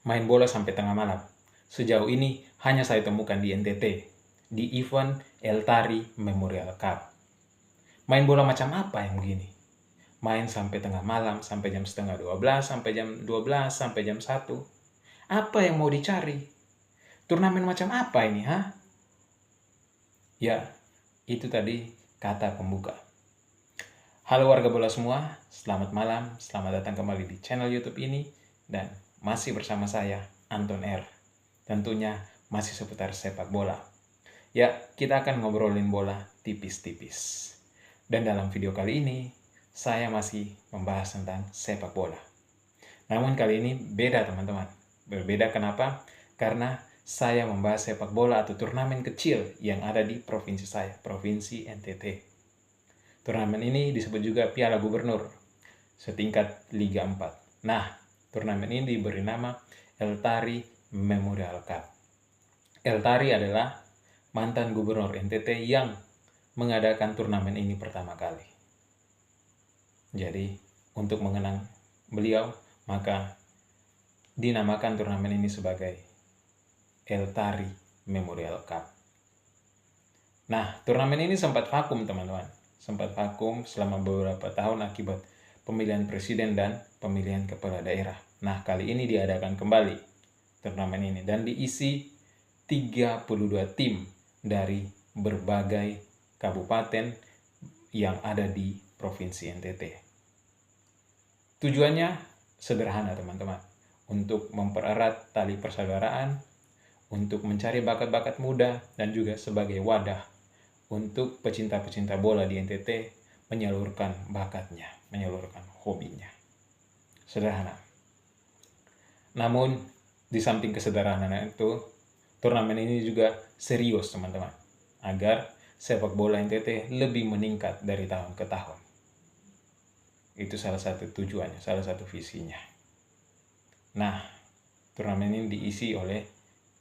main bola sampai tengah malam. Sejauh ini hanya saya temukan di NTT, di event Eltari Memorial Cup. Main bola macam apa yang begini? Main sampai tengah malam, sampai jam setengah 12, sampai jam 12, sampai jam 1. Apa yang mau dicari? Turnamen macam apa ini, ha? Ya, itu tadi kata pembuka. Halo warga bola semua, selamat malam, selamat datang kembali di channel YouTube ini, dan masih bersama saya, Anton R. Tentunya masih seputar sepak bola. Ya, kita akan ngobrolin bola tipis-tipis. Dan dalam video kali ini, saya masih membahas tentang sepak bola. Namun kali ini beda teman-teman. Berbeda kenapa? Karena saya membahas sepak bola atau turnamen kecil yang ada di provinsi saya, Provinsi NTT. Turnamen ini disebut juga Piala Gubernur, setingkat Liga 4. Nah, turnamen ini diberi nama Eltari Memorial Cup. Eltari adalah mantan gubernur NTT yang mengadakan turnamen ini pertama kali. Jadi, untuk mengenang beliau, maka dinamakan turnamen ini sebagai Eltari Memorial Cup. Nah, turnamen ini sempat vakum, teman-teman. Sempat vakum selama beberapa tahun akibat pemilihan presiden dan pemilihan kepala daerah. Nah, kali ini diadakan kembali turnamen ini dan diisi 32 tim dari berbagai kabupaten yang ada di Provinsi NTT. Tujuannya sederhana, teman-teman, untuk mempererat tali persaudaraan, untuk mencari bakat-bakat muda, dan juga sebagai wadah untuk pecinta-pecinta bola di NTT menyalurkan bakatnya, menyalurkan hobinya. Sederhana. Namun, di samping kesederhanaan itu, turnamen ini juga serius, teman-teman, agar sepak bola NTT lebih meningkat dari tahun ke tahun. Itu salah satu tujuannya, salah satu visinya. Nah, turnamen ini diisi oleh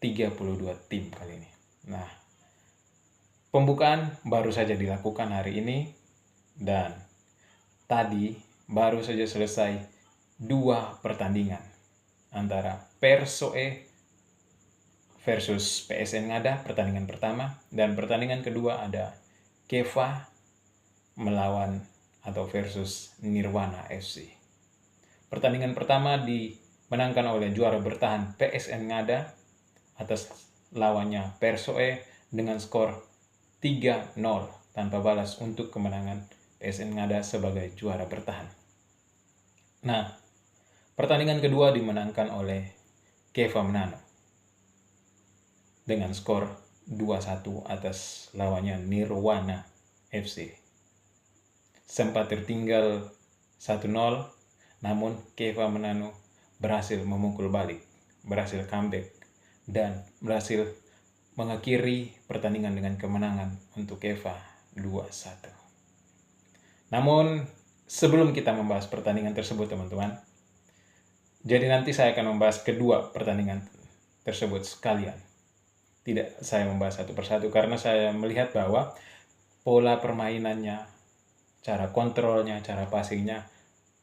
32 tim kali ini. Nah, pembukaan baru saja dilakukan hari ini dan tadi baru saja selesai 2 pertandingan antara Persoe versus PSN Ngada, pertandingan pertama, dan pertandingan kedua ada Keva melawan atau versus Nirwana FC. Pertandingan pertama dimenangkan oleh juara bertahan PSN Ngada atas lawannya Persoe dengan skor 3-0 tanpa balas untuk kemenangan PSN Ngada sebagai juara bertahan. Nah, pertandingan kedua dimenangkan oleh Keva Menano dengan skor 2-1 atas lawannya Nirwana FC. Sempat tertinggal 1-0, namun Keva Menano berhasil memukul balik, berhasil comeback, dan berhasil mengakhiri pertandingan dengan kemenangan untuk Keva 2-1. Namun, sebelum kita membahas pertandingan tersebut, teman-teman, jadi nanti saya akan membahas kedua pertandingan tersebut sekalian. Tidak saya membahas satu persatu karena saya melihat bahwa pola permainannya, cara kontrolnya, cara passingnya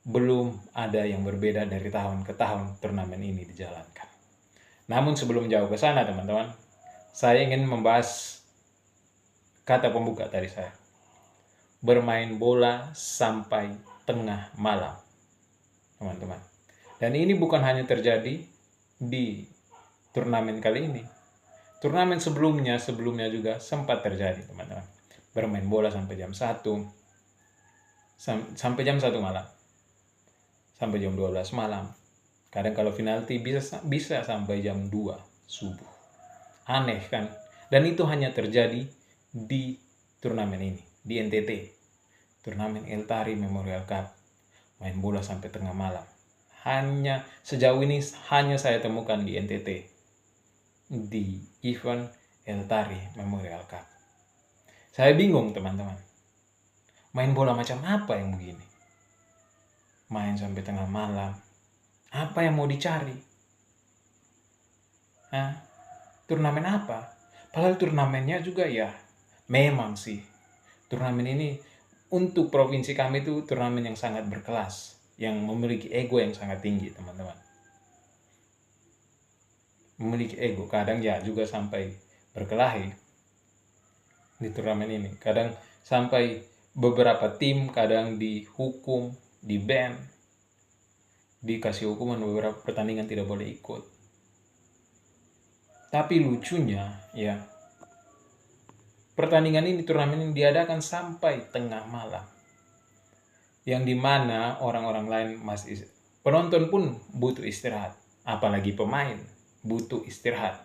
belum ada yang berbeda dari tahun ke tahun turnamen ini dijalankan. Namun sebelum jauh ke sana, teman-teman, saya ingin membahas kata pembuka tadi saya. Bermain bola sampai tengah malam, teman-teman. Dan ini bukan hanya terjadi di turnamen kali ini. Turnamen sebelumnya juga sempat terjadi, teman-teman. Bermain bola sampai jam 1, sampai jam 1 malam, sampai jam 12 malam. Kadang kalau penalti bisa sampai jam 2 subuh. Aneh kan? Dan itu hanya terjadi di turnamen ini, di NTT. Turnamen Eltari Memorial Cup. Main bola sampai tengah malam. Sejauh ini hanya saya temukan di NTT. Di event Eltari Memorial Cup. Saya bingung, teman-teman. Main bola macam apa yang begini? Main sampai tengah malam. Apa yang mau dicari? Turnamen apa? Padahal turnamennya juga ya, memang sih. Turnamen ini untuk provinsi kami itu turnamen yang sangat berkelas, yang memiliki ego yang sangat tinggi, teman-teman. memiliki ego, kadang ya juga sampai berkelahi di turnamen ini. Kadang sampai beberapa tim kadang dihukum, di-ban, dikasih hukuman beberapa pertandingan tidak boleh ikut. Tapi lucunya ya, pertandingan ini, turnamen ini diadakan sampai tengah malam. Yang dimana orang-orang lain masih, penonton pun butuh istirahat. Apalagi pemain butuh istirahat.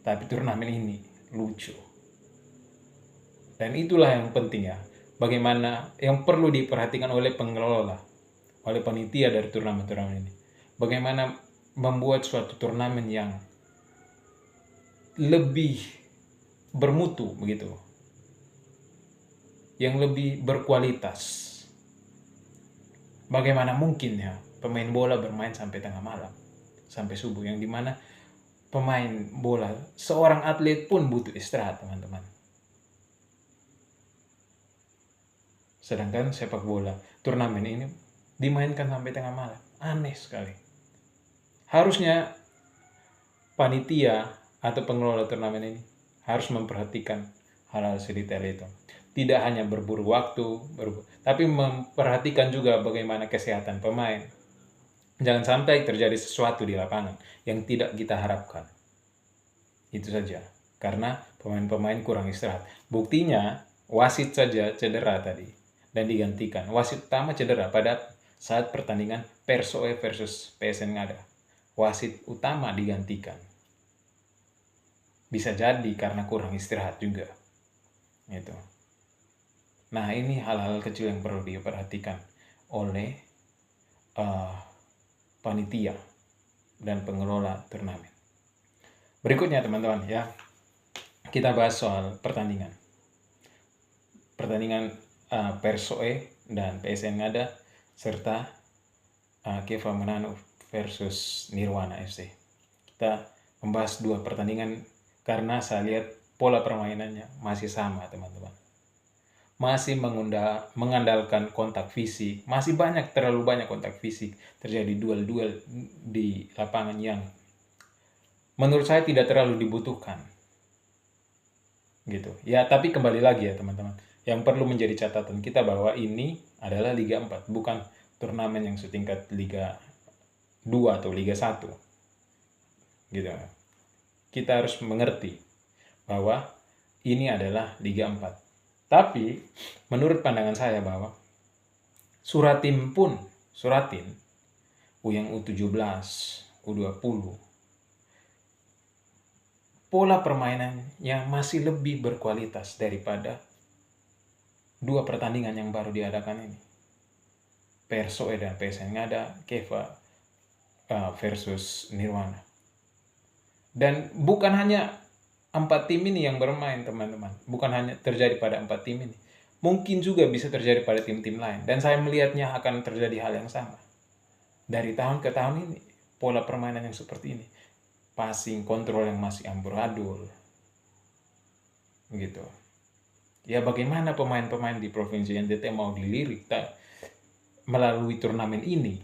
Tapi turnamen ini lucu. Dan itulah yang penting ya. Bagaimana yang perlu diperhatikan oleh pengelola, oleh panitia dari turnamen-turnamen ini. Bagaimana membuat suatu turnamen yang lebih bermutu begitu. Yang lebih berkualitas. Bagaimana mungkin ya pemain bola bermain sampai tengah malam, sampai subuh, yang dimana pemain bola, seorang atlet pun butuh istirahat, teman-teman. Sedangkan sepak bola, turnamen ini dimainkan sampai tengah malam. Aneh sekali. Harusnya panitia atau pengelola turnamen ini harus memperhatikan hal-hal sedetail itu. Tidak hanya berburu waktu, tapi memperhatikan juga bagaimana kesehatan pemain. Jangan sampai terjadi sesuatu di lapangan yang tidak kita harapkan. Itu saja. Karena pemain-pemain kurang istirahat. Buktinya, wasit saja cedera tadi dan digantikan. Wasit utama cedera pada saat pertandingan Persoe versus PSN Ngada. Wasit utama digantikan. Bisa jadi karena kurang istirahat juga. Gitu. Nah, ini hal-hal kecil yang perlu diperhatikan oleh panitia dan pengelola turnamen. Berikutnya teman-teman ya, kita bahas soal pertandingan. Pertandingan Persoe dan PSN Ngada serta Keva Manano versus Nirwana FC. Kita membahas dua pertandingan karena saya lihat pola permainannya masih sama, teman-teman. Masih mengandalkan kontak fisik, masih terlalu banyak kontak fisik, terjadi duel-duel di lapangan yang menurut saya tidak terlalu dibutuhkan. Gitu. Ya, tapi kembali lagi ya, teman-teman. Yang perlu menjadi catatan kita bahwa ini adalah Liga 4, bukan turnamen yang setingkat Liga 2 atau Liga 1. Gitu. Kita harus mengerti bahwa ini adalah Liga 4. Tapi menurut pandangan saya bahwa Suratin yang U17, U20, pola permainannya masih lebih berkualitas daripada dua pertandingan yang baru diadakan ini. Persoe dan PSN Ngada, Keva versus Nirwana. Dan bukan hanya 4 tim ini yang bermain, teman-teman. Bukan hanya terjadi pada 4 tim ini. Mungkin juga bisa terjadi pada tim-tim lain. Dan saya melihatnya akan terjadi hal yang sama. Dari tahun ke tahun ini, pola permainan yang seperti ini. Passing, kontrol yang masih amburadul. Gitu. Ya bagaimana pemain-pemain di Provinsi NTT mau dilirik melalui turnamen ini.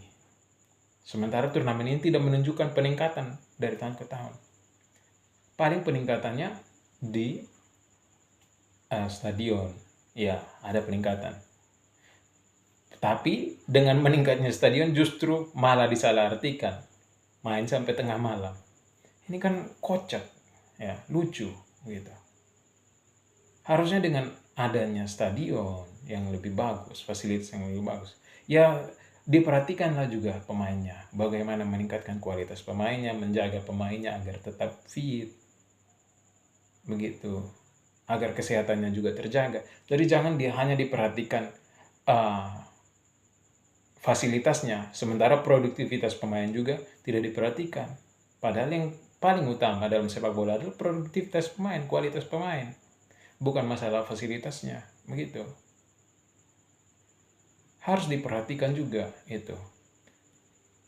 Sementara turnamen ini tidak menunjukkan peningkatan dari tahun ke tahun. Paling peningkatannya di stadion. Ya, ada peningkatan. Tapi dengan meningkatnya stadion justru malah disalahartikan. Main sampai tengah malam. Ini kan kocak, ya, lucu gitu. Harusnya dengan adanya stadion yang lebih bagus, fasilitas yang lebih bagus, ya diperhatikanlah juga pemainnya. Bagaimana meningkatkan kualitas pemainnya, menjaga pemainnya agar tetap fit. Begitu, agar kesehatannya juga terjaga. Jadi jangan hanya diperhatikan fasilitasnya, sementara produktivitas pemain juga tidak diperhatikan. Padahal yang paling utama dalam sepak bola adalah produktivitas pemain, kualitas pemain, bukan masalah fasilitasnya. Begitu, harus diperhatikan juga itu.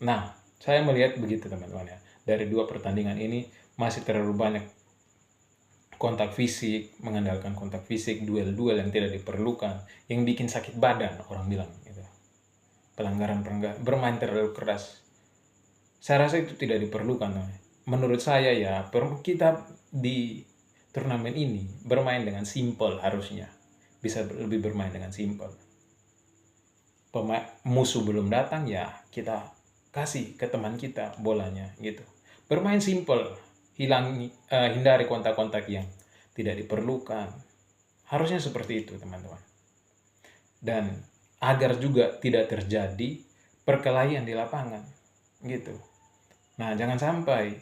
Nah, saya melihat begitu, teman-teman ya. Dari dua pertandingan ini masih terlalu banyak kontak fisik, mengandalkan kontak fisik, duel-duel yang tidak diperlukan, yang bikin sakit badan, orang bilang gitu. Pelanggaran bermain terlalu keras. Saya rasa itu tidak diperlukan. menurut saya ya, kita di turnamen ini bermain dengan simple harusnya. Bisa lebih bermain dengan simple. Musuh belum datang ya kita kasih ke teman kita bolanya gitu. Bermain simple, hindari kontak-kontak yang tidak diperlukan. Harusnya seperti itu, teman-teman. Dan agar juga tidak terjadi perkelahian di lapangan gitu. Nah, jangan sampai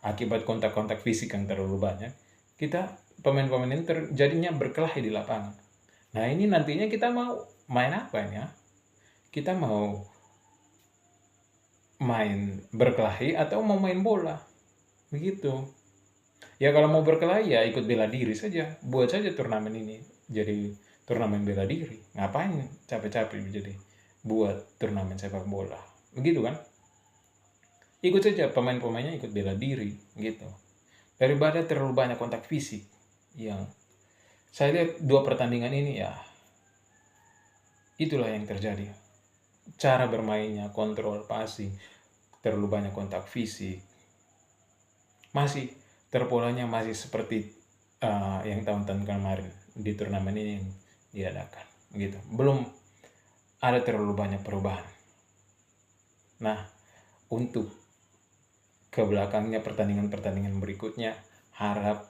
akibat kontak-kontak fisik yang terlalu banyak, kita pemain-pemain ini terjadinya berkelahi di lapangan. Nah, ini nantinya kita mau main apa ya? Kita mau main berkelahi atau mau main bola? Begitu. Ya kalau mau berkelahi ya ikut bela diri saja. Buat saja turnamen ini jadi turnamen bela diri. Ngapain capek-capek jadi buat turnamen sepak bola? Begitu kan? Ikut saja pemain-pemainnya ikut bela diri gitu. Daripada terlalu banyak kontak fisik yang saya lihat 2 pertandingan ini ya itulah yang terjadi. Cara bermainnya, kontrol passing, terlalu banyak kontak fisik. Masih terpolanya masih seperti yang tahun-tahun kemarin di turnamen ini yang diadakan gitu. Belum ada terlalu banyak perubahan. Nah, untuk ke belakangnya pertandingan-pertandingan berikutnya, harap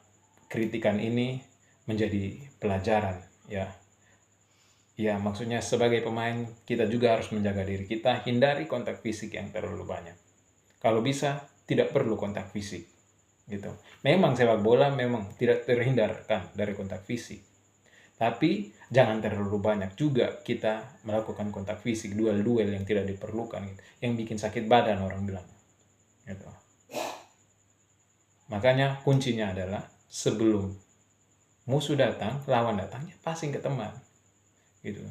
kritikan ini menjadi pelajaran ya. Ya, maksudnya sebagai pemain kita juga harus menjaga diri kita, hindari kontak fisik yang terlalu banyak. Kalau bisa tidak perlu kontak fisik gitu. Memang sepak bola memang tidak terhindarkan dari kontak fisik. Tapi jangan terlalu banyak juga kita melakukan kontak fisik, duel-duel yang tidak diperlukan gitu. Yang bikin sakit badan orang bilang. Gitu. Makanya kuncinya adalah sebelum musuh datang, lawan datangnya passing ke teman. Gitu.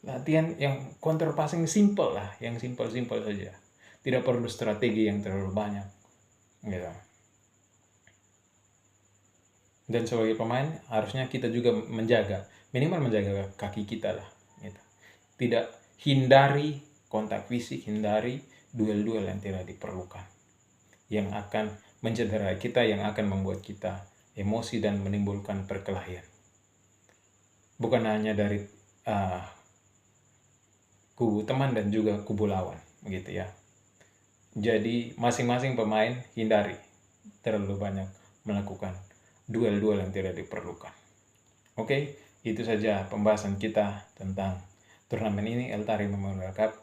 Latihan yang counter passing simple lah, yang simple-simple saja. Tidak perlu strategi yang terlalu banyak. Gitu. Dan sebagai pemain harusnya kita juga minimal menjaga kaki kita lah. Gitu. Tidak hindari kontak fisik, hindari duel-duel yang tidak diperlukan. Yang akan mencederai kita, yang akan membuat kita emosi dan menimbulkan perkelahian. Bukan hanya dari kubu teman dan juga kubu lawan, gitu ya. Jadi masing-masing pemain hindari terlalu banyak melakukan duel-duel yang tidak diperlukan. Oke, itu saja pembahasan kita tentang turnamen ini, Eltari Memorial Cup.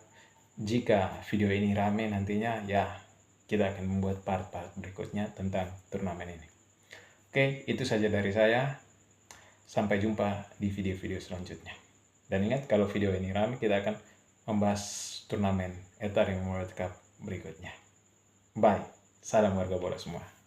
Jika video ini rame nantinya, ya kita akan membuat part-part berikutnya tentang turnamen ini. Oke, itu saja dari saya. Sampai jumpa di video-video selanjutnya. Dan ingat, kalau video ini rame, kita akan membahas turnamen Eltari Memorial Cup berikutnya. Bye. Salam warga bola semua.